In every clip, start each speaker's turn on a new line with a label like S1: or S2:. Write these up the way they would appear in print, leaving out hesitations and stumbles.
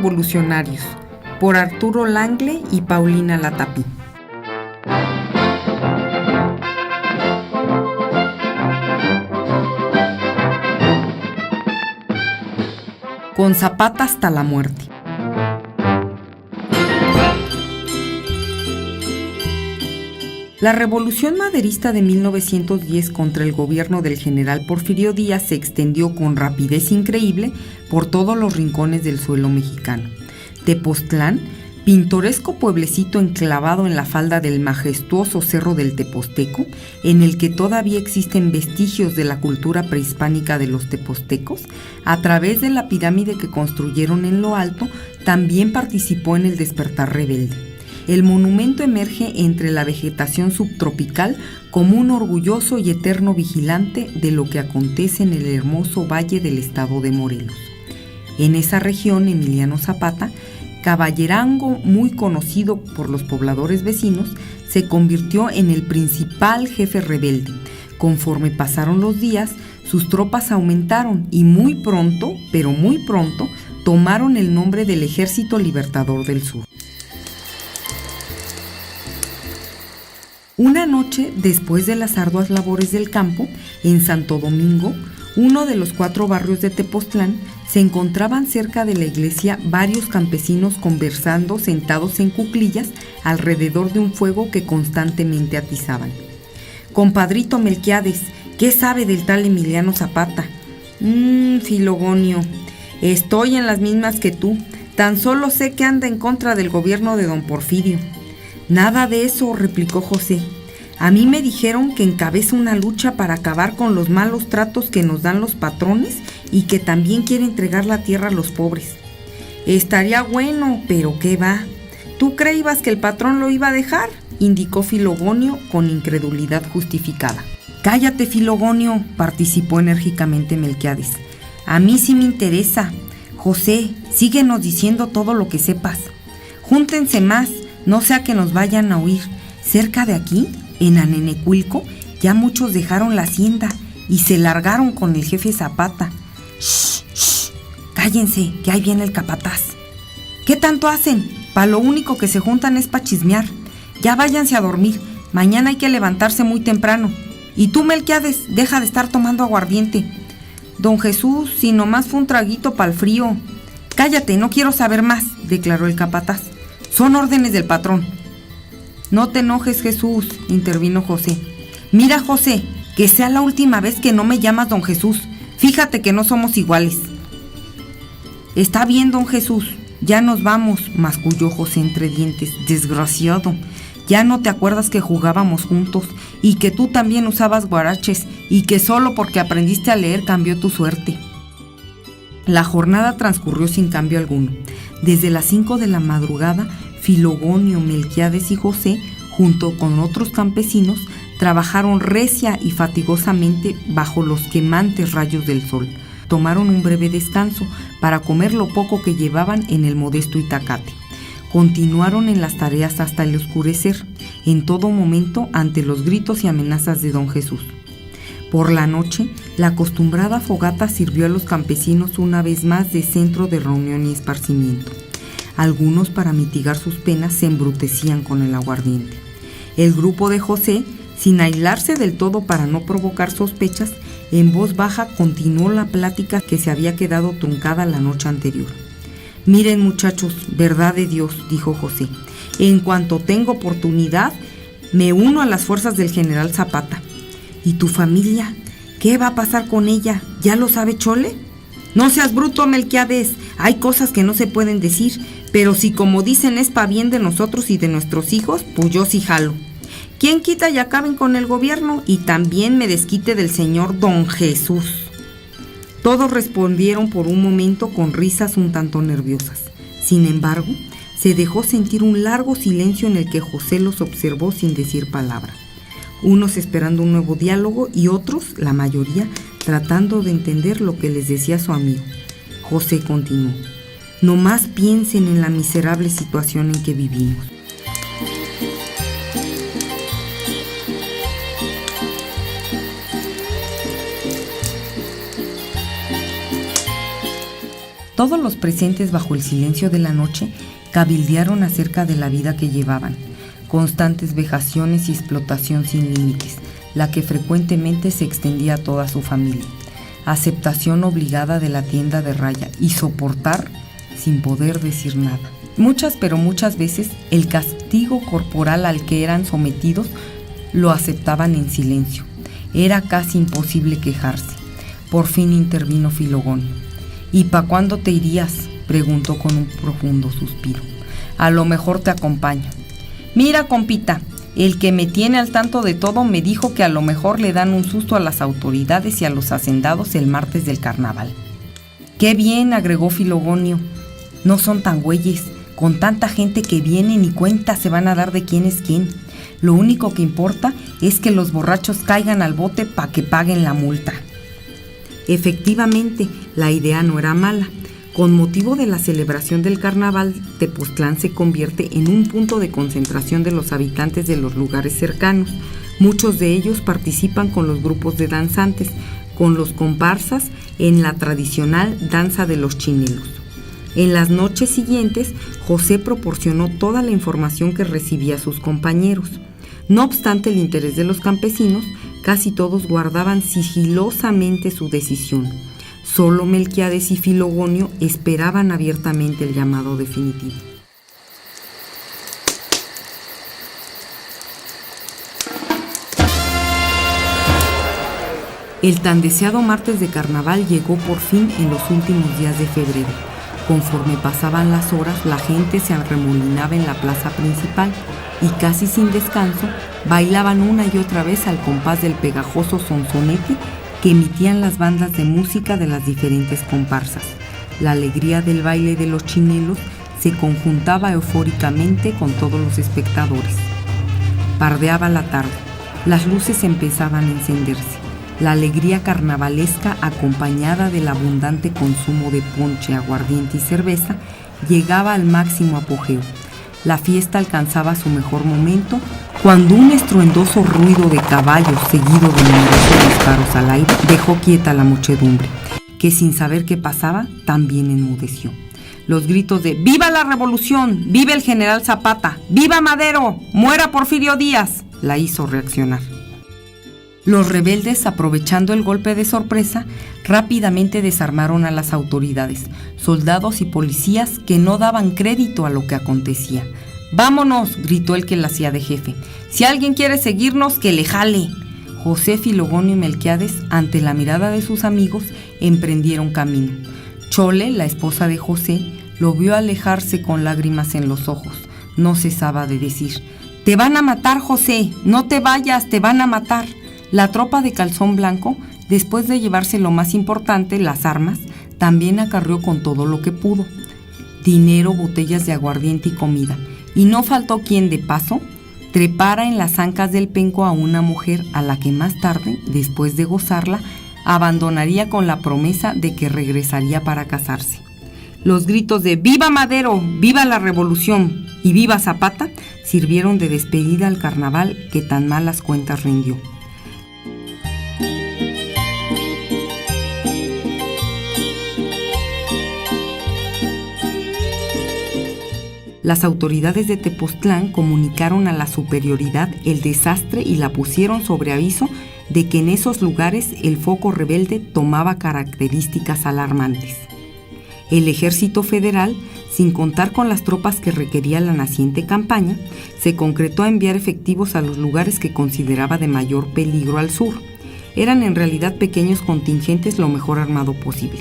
S1: revolucionarios, por Arturo Langle y Paulina Latapí. Con Zapata hasta la muerte. La revolución maderista de 1910 contra el gobierno del general Porfirio Díaz se extendió con rapidez increíble por todos los rincones del suelo mexicano. Tepoztlán, pintoresco pueblecito enclavado en la falda del majestuoso Cerro del Teposteco, en el que todavía existen vestigios de la cultura prehispánica de los tepostecos, a través de la pirámide que construyeron en lo alto, también participó en el despertar rebelde. El monumento emerge entre la vegetación subtropical como un orgulloso y eterno vigilante de lo que acontece en el hermoso valle del estado de Morelos. En esa región, Emiliano Zapata, caballerango muy conocido por los pobladores vecinos, se convirtió en el principal jefe rebelde. Conforme pasaron los días, sus tropas aumentaron y muy pronto, pero muy pronto, tomaron el nombre del Ejército Libertador del Sur. Una noche, después de las arduas labores del campo, en Santo Domingo, uno de los 4 barrios de Tepoztlán, se encontraban cerca de la iglesia varios campesinos conversando sentados en cuclillas alrededor de un fuego que constantemente atizaban. «Compadrito Melquiades, ¿qué sabe del tal Emiliano Zapata?» Filogonio, estoy en las mismas que tú, tan solo sé que anda en contra del gobierno de don Porfirio». «Nada de eso», replicó José. «A mí me dijeron que encabeza una lucha para acabar con los malos tratos que nos dan los patrones y que también quiere entregar la tierra a los pobres». «Estaría bueno, pero ¿qué va? ¿Tú creías que el patrón lo iba a dejar?», indicó Filogonio con incredulidad justificada. «Cállate, Filogonio», participó enérgicamente Melquiades. «A mí sí me interesa. José, síguenos diciendo todo lo que sepas. Júntense más, no sea que nos vayan a oír. Cerca de aquí, en Anenecuilco, ya muchos dejaron la hacienda y se largaron con el jefe Zapata». «Shh, shh, cállense, que ahí viene el capataz». «¿Qué tanto hacen? Pa' lo único que se juntan es pa' chismear. Ya váyanse a dormir, mañana hay que levantarse muy temprano. Y tú, Melquiades, deja de estar tomando aguardiente». «Don Jesús, si nomás fue un traguito pa'l frío». «Cállate, no quiero saber más», declaró el capataz. «Son órdenes del patrón». «No te enojes, Jesús», intervino José. «Mira, José, que sea la última vez que no me llamas don Jesús. Fíjate que no somos iguales». «Está bien, don Jesús, ya nos vamos», masculló José entre dientes. «Desgraciado, ya no te acuerdas que jugábamos juntos y que tú también usabas guaraches y que solo porque aprendiste a leer cambió tu suerte». La jornada transcurrió sin cambio alguno. Desde las 5 de la madrugada, Filogonio, Melquiades y José, junto con otros campesinos, trabajaron recia y fatigosamente bajo los quemantes rayos del sol. Tomaron un breve descanso para comer lo poco que llevaban en el modesto itacate. Continuaron en las tareas hasta el oscurecer, en todo momento ante los gritos y amenazas de don Jesús. Por la noche, la acostumbrada fogata sirvió a los campesinos una vez más de centro de reunión y esparcimiento. Algunos, para mitigar sus penas, se embrutecían con el aguardiente. El grupo de José, sin aislarse del todo para no provocar sospechas, en voz baja continuó la plática que se había quedado truncada la noche anterior. «Miren, muchachos, verdad de Dios», dijo José, «en cuanto tengo oportunidad, me uno a las fuerzas del general Zapata». «¿Y tu familia? ¿Qué va a pasar con ella? ¿Ya lo sabe Chole?» «No seas bruto, Melquiades, hay cosas que no se pueden decir, pero si como dicen es pa' bien de nosotros y de nuestros hijos, pues yo sí jalo. ¿Quién quita y acaben con el gobierno y también me desquite del señor don Jesús?» Todos respondieron por un momento con risas un tanto nerviosas. Sin embargo, se dejó sentir un largo silencio en el que José los observó sin decir palabra. Unos esperando un nuevo diálogo y otros, la mayoría, tratando de entender lo que les decía su amigo. José continuó: «No más piensen en la miserable situación en que vivimos. Todos los presentes, bajo el silencio de la noche, cabildearon acerca de la vida que llevaban. Constantes vejaciones y explotación sin límites, la que frecuentemente se extendía a toda su familia. Aceptación obligada de la tienda de raya y soportar sin poder decir nada. Pero muchas veces el castigo corporal al que eran sometidos lo aceptaban en silencio. Era casi imposible quejarse. Por fin intervino Filogonio. «¿Y pa' cuándo te irías?», preguntó con un profundo suspiro. «A lo mejor te acompaño». «Mira, compita, el que me tiene al tanto de todo me dijo que a lo mejor le dan un susto a las autoridades y a los hacendados el martes del carnaval». «Qué bien», agregó Filogonio. «No son tan güeyes. Con tanta gente que viene ni cuenta se van a dar de quién es quién. Lo único que importa es que los borrachos caigan al bote para que paguen la multa». Efectivamente, la idea no era mala. Con motivo de la celebración del carnaval, Tepoztlán se convierte en un punto de concentración de los habitantes de los lugares cercanos. Muchos de ellos participan con los grupos de danzantes, con los comparsas en la tradicional danza de los chinelos. En las noches siguientes, José proporcionó toda la información que recibía a sus compañeros. No obstante el interés de los campesinos, casi todos guardaban sigilosamente su decisión. Solo Melquiades y Filogonio esperaban abiertamente el llamado definitivo. El tan deseado martes de carnaval llegó por fin en los últimos días de febrero. Conforme pasaban las horas, la gente se arremolinaba en la plaza principal y casi sin descanso bailaban una y otra vez al compás del pegajoso sonsonete que emitían las bandas de música de las diferentes comparsas. La alegría del baile de los chinelos se conjuntaba eufóricamente con todos los espectadores. Pardeaba la tarde, las luces empezaban a encenderse. La alegría carnavalesca, acompañada del abundante consumo de ponche, aguardiente y cerveza, llegaba al máximo apogeo. La fiesta alcanzaba su mejor momento cuando un estruendoso ruido de caballos, seguido de numerosos disparos al aire, dejó quieta a la muchedumbre, que sin saber qué pasaba, también enmudeció. Los gritos de «¡Viva la revolución! ¡Viva el general Zapata! ¡Viva Madero! ¡Muera Porfirio Díaz!» la hizo reaccionar. Los rebeldes, aprovechando el golpe de sorpresa, rápidamente desarmaron a las autoridades, soldados y policías que no daban crédito a lo que acontecía. «¡Vámonos!», gritó el que la hacía de jefe. «Si alguien quiere seguirnos, que le jale». José, Filogonio y Melquiades, ante la mirada de sus amigos, emprendieron camino. Chole, la esposa de José, lo vio alejarse con lágrimas en los ojos. No cesaba de decir: «¡Te van a matar, José! ¡No te vayas! ¡Te van a matar!». La tropa de Calzón Blanco, después de llevarse lo más importante, las armas, también acarreó con todo lo que pudo: dinero, botellas de aguardiente y comida. Y no faltó quien, de paso, trepara en las ancas del penco a una mujer a la que más tarde, después de gozarla, abandonaría con la promesa de que regresaría para casarse. Los gritos de «¡Viva Madero! ¡Viva la revolución! ¡Y viva Zapata!» sirvieron de despedida al carnaval que tan malas cuentas rindió. Las autoridades de Tepoztlán comunicaron a la superioridad el desastre y la pusieron sobre aviso de que en esos lugares el foco rebelde tomaba características alarmantes. El ejército federal, sin contar con las tropas que requería la naciente campaña, se concretó a enviar efectivos a los lugares que consideraba de mayor peligro al sur. Eran en realidad pequeños contingentes lo mejor armado posible.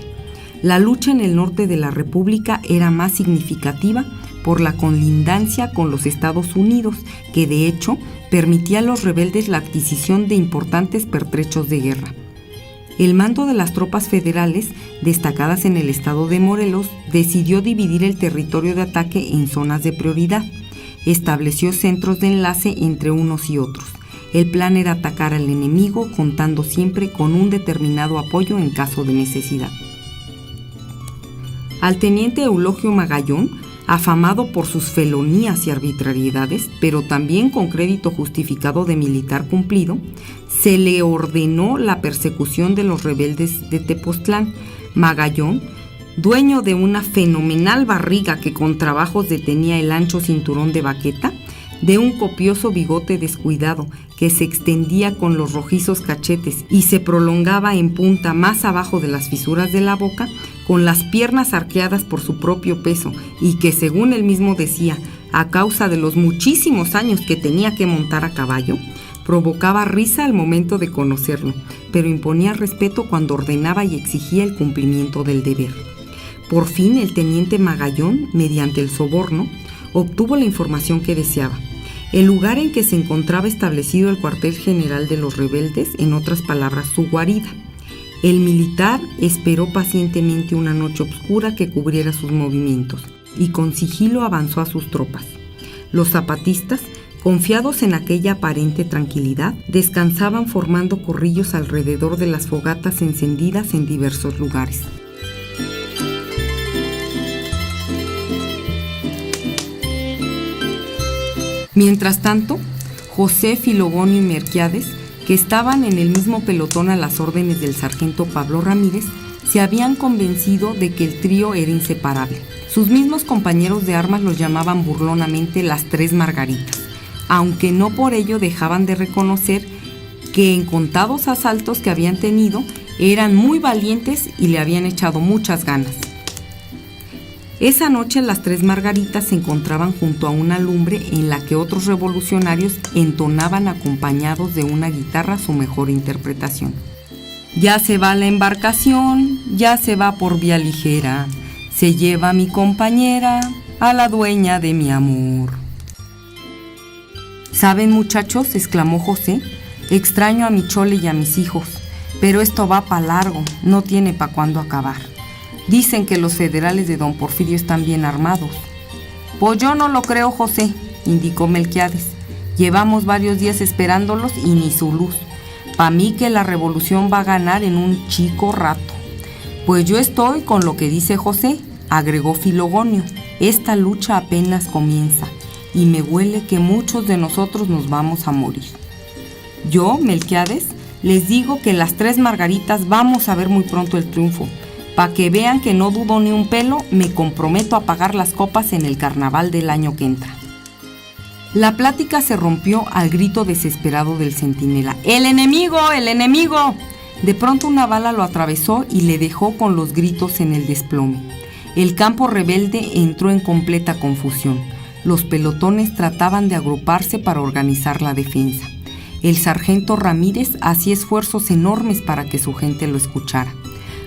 S1: La lucha en el norte de la República era más significativa por la colindancia con los Estados Unidos, que de hecho permitía a los rebeldes la adquisición de importantes pertrechos de guerra. El mando de las tropas federales, destacadas en el estado de Morelos, decidió dividir el territorio de ataque en zonas de prioridad. Estableció centros de enlace entre unos y otros. El plan era atacar al enemigo, contando siempre con un determinado apoyo en caso de necesidad. Al teniente Eulogio Magallón, afamado por sus felonías y arbitrariedades, pero también con crédito justificado de militar cumplido, se le ordenó la persecución de los rebeldes de Tepoztlán. Magallón dueño de una fenomenal barriga que con trabajos detenía el ancho cinturón de baqueta, de un copioso bigote descuidado que se extendía con los rojizos cachetes y se prolongaba en punta más abajo de las fisuras de la boca, con las piernas arqueadas por su propio peso y que, según él mismo decía, a causa de los muchísimos años que tenía que montar a caballo, provocaba risa al momento de conocerlo, pero imponía respeto cuando ordenaba y exigía el cumplimiento del deber. Por fin el teniente Magallón, mediante el soborno, obtuvo la información que deseaba. El lugar en que se encontraba establecido el cuartel general de los rebeldes, en otras palabras, su guarida. El militar esperó pacientemente una noche oscura que cubriera sus movimientos y con sigilo avanzó a sus tropas. Los zapatistas, confiados en aquella aparente tranquilidad, descansaban formando corrillos alrededor de las fogatas encendidas en diversos lugares. Mientras tanto, José, Filogonio y Melquiades, que estaban en el mismo pelotón a las órdenes del sargento Pablo Ramírez, se habían convencido de que el trío era inseparable. Sus mismos compañeros de armas los llamaban burlonamente las Tres Margaritas, aunque no por ello dejaban de reconocer que en contados asaltos que habían tenido eran muy valientes y le habían echado muchas ganas. Esa noche las Tres Margaritas se encontraban junto a una lumbre en la que otros revolucionarios entonaban acompañados de una guitarra su mejor interpretación. Ya se va la embarcación, ya se va por vía ligera, se lleva a mi compañera, a la dueña de mi amor. ¿Saben, muchachos?, exclamó José, extraño a mi chole y a mis hijos, pero esto va pa' largo, no tiene pa' cuándo acabar. Dicen que los federales de don Porfirio están bien armados. Pues yo no lo creo, José, indicó Melquiades. Llevamos varios días esperándolos y ni su luz. Pa' mí que la revolución va a ganar en un chico rato. Pues yo estoy con lo que dice José, agregó Filogonio. Esta lucha apenas comienza y me huele que muchos de nosotros nos vamos a morir. Yo, Melquiades, les digo que las Tres Margaritas vamos a ver muy pronto el triunfo. Para que vean que no dudo ni un pelo, me comprometo a pagar las copas en el carnaval del año que entra. La plática se rompió al grito desesperado del centinela. ¡El enemigo! ¡El enemigo! De pronto una bala lo atravesó y le dejó con los gritos en el desplome. El campo rebelde entró en completa confusión. Los pelotones trataban de agruparse para organizar la defensa. El sargento Ramírez hacía esfuerzos enormes para que su gente lo escuchara.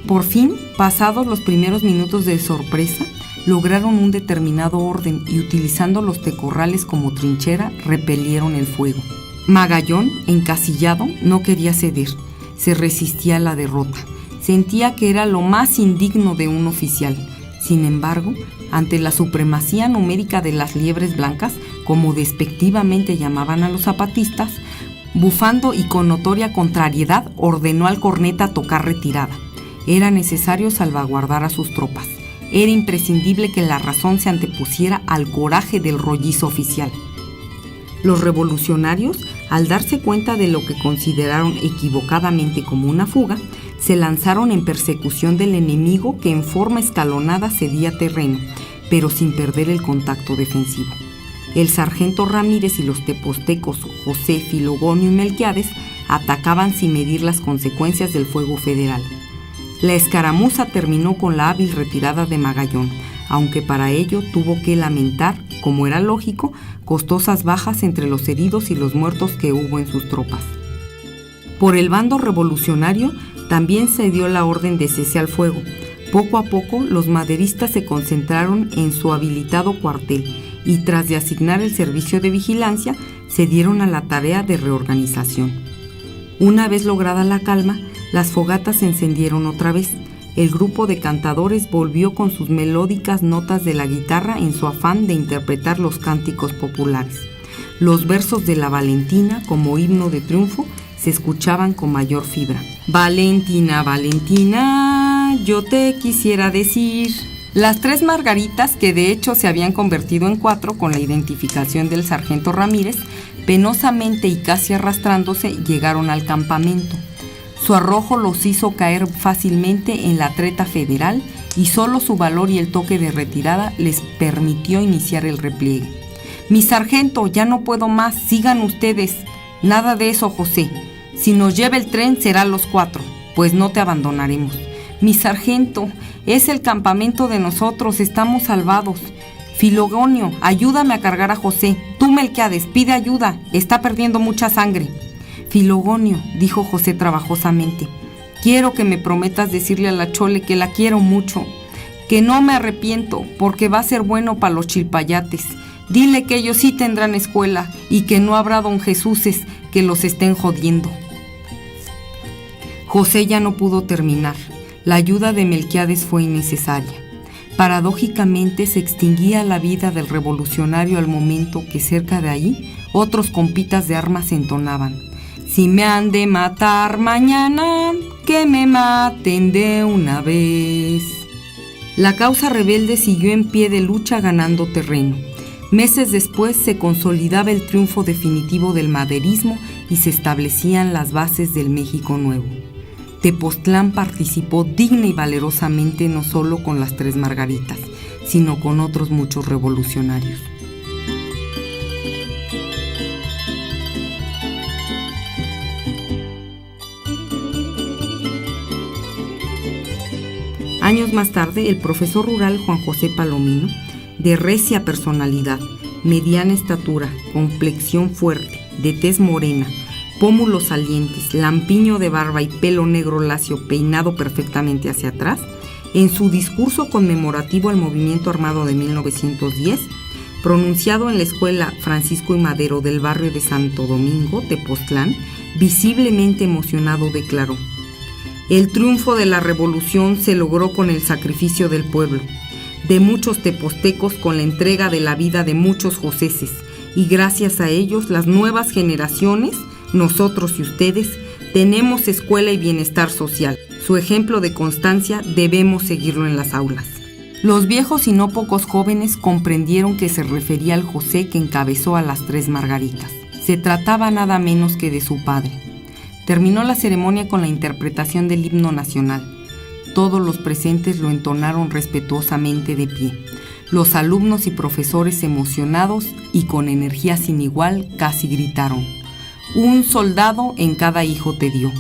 S1: Por fin, pasados los primeros minutos de sorpresa, lograron un determinado orden y utilizando los tecorrales como trinchera, repelieron el fuego. Magallón, encasillado, no quería ceder, se resistía a la derrota. Sentía que era lo más indigno de un oficial. Sin embargo, ante la supremacía numérica de las liebres blancas, como despectivamente llamaban a los zapatistas, bufando y con notoria contrariedad, ordenó al corneta tocar retirada. Era necesario salvaguardar a sus tropas. Era imprescindible que la razón se antepusiera al coraje del rollizo oficial. Los revolucionarios, al darse cuenta de lo que consideraron equivocadamente como una fuga, se lanzaron en persecución del enemigo que en forma escalonada cedía terreno, pero sin perder el contacto defensivo. El sargento Ramírez y los tepostecos José, Filogonio y Melquiades atacaban sin medir las consecuencias del fuego federal. La escaramuza terminó con la hábil retirada de Magallón, aunque para ello tuvo que lamentar, como era lógico, costosas bajas entre los heridos y los muertos que hubo en sus tropas. Por el bando revolucionario también se dio la orden de cese al fuego. Poco a poco los maderistas se concentraron en su habilitado cuartel y tras de asignar el servicio de vigilancia, se dieron a la tarea de reorganización. Una vez lograda la calma, las fogatas se encendieron otra vez. El grupo de cantadores volvió con sus melódicas notas de la guitarra en su afán de interpretar los cánticos populares. Los versos de la Valentina, como himno de triunfo, se escuchaban con mayor fibra. Valentina, Valentina, yo te quisiera decir. Las Tres Margaritas, que de hecho se habían convertido en 4 con la identificación del sargento Ramírez, penosamente y casi arrastrándose llegaron al campamento. Su arrojo los hizo caer fácilmente en la treta federal y solo su valor y el toque de retirada les permitió iniciar el repliegue. «Mi sargento, ya no puedo más, sigan ustedes». «Nada de eso, José. Si nos lleva el tren será los 4, pues no te abandonaremos». «Mi sargento, es el campamento de nosotros, estamos salvados». «Filogonio, ayúdame a cargar a José. Tú, Melquiades, pide ayuda, está perdiendo mucha sangre». «Filogonio», dijo José trabajosamente, «quiero que me prometas decirle a la Chole que la quiero mucho, que no me arrepiento, porque va a ser bueno para los chilpayates. Dile que ellos sí tendrán escuela y que no habrá don Jesúses que los estén jodiendo». José ya no pudo terminar. La ayuda de Melquiades fue innecesaria. Paradójicamente se extinguía la vida del revolucionario al momento que cerca de ahí otros compitas de armas entonaban: «Si me han de matar mañana, que me maten de una vez». La causa rebelde siguió en pie de lucha ganando terreno. Meses después se consolidaba el triunfo definitivo del maderismo y se establecían las bases del México Nuevo. Tepoztlán participó digna y valerosamente no solo con las Tres Margaritas, sino con otros muchos revolucionarios. Años más tarde, el profesor rural Juan José Palomino, de recia personalidad, mediana estatura, complexión fuerte, de tez morena, pómulos salientes, lampiño de barba y pelo negro lacio peinado perfectamente hacia atrás, en su discurso conmemorativo al movimiento armado de 1910, pronunciado en la escuela Francisco y Madero del barrio de Santo Domingo, Tepoztlán, visiblemente emocionado declaró: «El triunfo de la revolución se logró con el sacrificio del pueblo, de muchos tepoztecos, con la entrega de la vida de muchos joseses, y gracias a ellos las nuevas generaciones, nosotros y ustedes, tenemos escuela y bienestar social. Su ejemplo de constancia debemos seguirlo en las aulas». Los viejos y no pocos jóvenes comprendieron que se refería al José que encabezó a las Tres Margaritas. Se trataba nada menos que de su padre. Terminó la ceremonia con la interpretación del himno nacional. Todos los presentes lo entonaron respetuosamente de pie. Los alumnos y profesores, emocionados y con energía sin igual, casi gritaron: «Un soldado en cada hijo te dio».